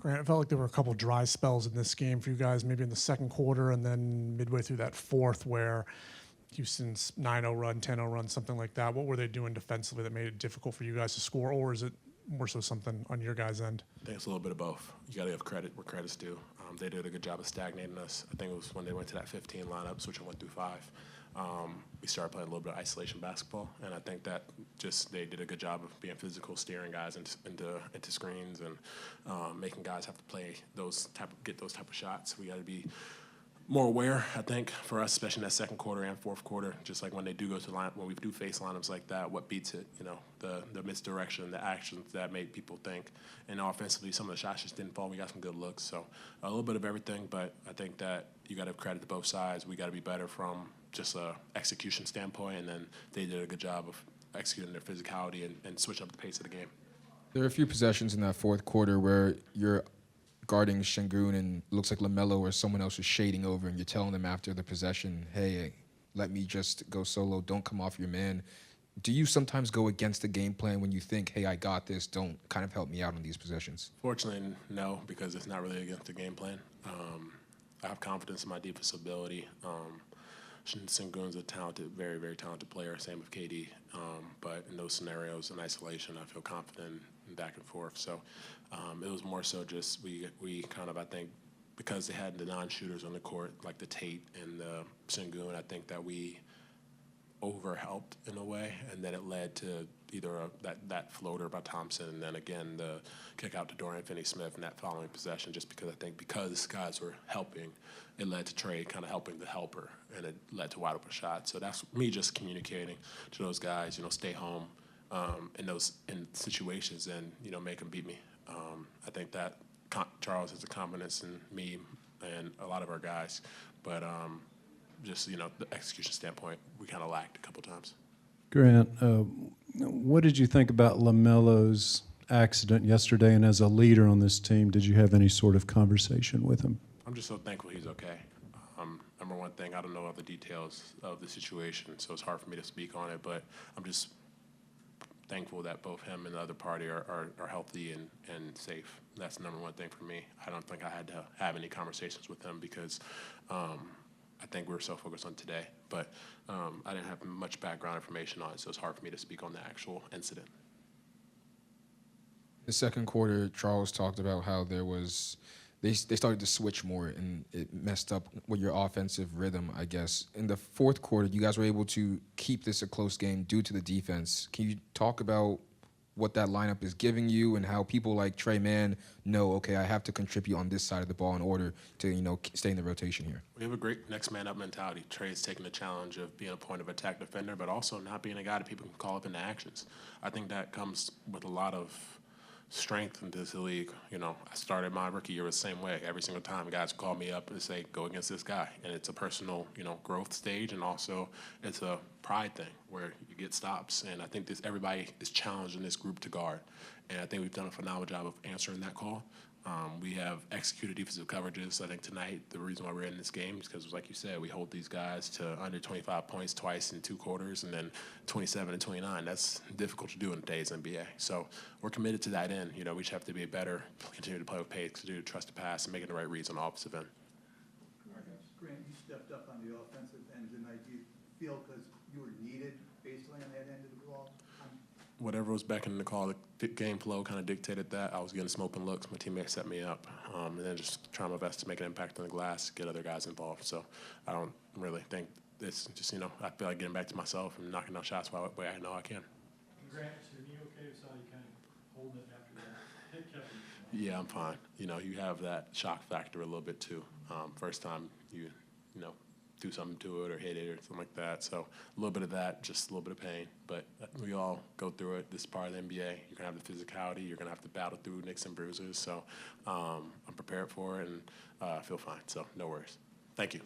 Grant, it felt like there were a couple dry spells in this game for you guys, maybe in the second quarter and then midway through that fourth where Houston's 9-0 run, 10-0 run, something like that. What were they doing defensively that made it difficult for you guys to score, or is it more so something on your guys' end? I think it's a little bit of both. You got to give credit where credit's due. They did a good job of stagnating us. I think it was when they went to that 15 lineup, switching 1 through 5. We started playing a little bit of isolation basketball, and I think that just they did a good job of being physical, steering guys into screens, and making guys have to play get those type of shots. We got to be more aware, I think, for us, especially in that second quarter and fourth quarter, just like when they do go to when we do face lineups like that, what beats it, the misdirection, the actions that make people think. And offensively, some of the shots just didn't fall. We got some good looks. So a little bit of everything, but I think that you got to credit to both sides. We got to be better from just a execution standpoint, and then they did a good job of executing their physicality and switch up the pace of the game. There are a few possessions in that fourth quarter where you're guarding Şengün and looks like LaMelo or someone else is shading over, and you're telling them after the possession, hey, let me just go solo, don't come off your man. Do you sometimes go against the game plan when you think, hey, I got this, don't kind of help me out on these possessions? Fortunately, no, because it's not really against the game plan. I have confidence in my defensive ability. Şengün's a talented, very, very talented player, same with KD. But in those scenarios, in isolation, I feel confident and back and forth. So it was more so just we kind of, I think, because they had the non-shooters on the court, like the Tate and the Şengün, I think that we overhelped in a way, and then it led to either that floater by Thompson, and then again the kick out to Dorian Finney-Smith in that following possession, just because I think because guys were helping, it led to Trey kind of helping the helper, and it led to wide open shots. So that's me just communicating to those guys, stay home in situations and, make them beat me. I think that Charles has a confidence in me and a lot of our guys, but just, the execution standpoint, we kind of lacked a couple times. Grant, what did you think about LaMelo's accident yesterday, and as a leader on this team, did you have any sort of conversation with him? I'm just so thankful he's okay. Number one thing, I don't know all the details of the situation, so it's hard for me to speak on it, but I'm just thankful that both him and the other party are healthy and safe. That's the number one thing for me. I don't think I had to have any conversations with him because I think we were so focused on today, but I didn't have much background information on it, so it's hard for me to speak on the actual incident. The second quarter, Charles talked about how they started to switch more, and it messed up with your offensive rhythm, I guess. In the fourth quarter, you guys were able to keep this a close game due to the defense. Can you talk about what that lineup is giving you and how people like Trey Mann know, okay, I have to contribute on this side of the ball in order to, stay in the rotation here? We have a great next man up mentality. Trey's taking the challenge of being a point of attack defender, but also not being a guy that people can call up into actions. I think that comes with a lot of strength in this league. I started my rookie year the same way. Every single time guys call me up and say, go against this guy. And it's a personal, growth stage, and also it's a pride thing where you get stops. And I think everybody is challenged in this group to guard. And I think we've done a phenomenal job of answering that call. We have executed defensive coverages. I think tonight the reason why we're in this game is because, like you said, we hold these guys to under 25 points twice in 2 quarters, and then 27 and 29. That's difficult to do in today's NBA. So we're committed to that end. We just have to be better, continue to play with pace, continue to trust the pass, and making the right reads on the offensive end. Grant, you stepped up on the offensive end tonight. Do you feel because you were needed basically on that end of the ball? Whatever was beckoning the call, the game flow kind of dictated that. I was getting some open looks. My teammates set me up, and then just trying my best to make an impact on the glass, get other guys involved. So I don't really think it's just, I feel like getting back to myself and knocking out shots while I know I can. Grant, is your knee okay? I saw you kind of holding it after that. Yeah, I'm fine. You have that shock factor a little bit too. First time you do something to it or hit it or something like that. So a little bit of that, just a little bit of pain. But we all go through it. This is part of the NBA. You're going to have the physicality. You're going to have to battle through nicks and bruises. So I'm prepared for it, and I feel fine. So no worries. Thank you.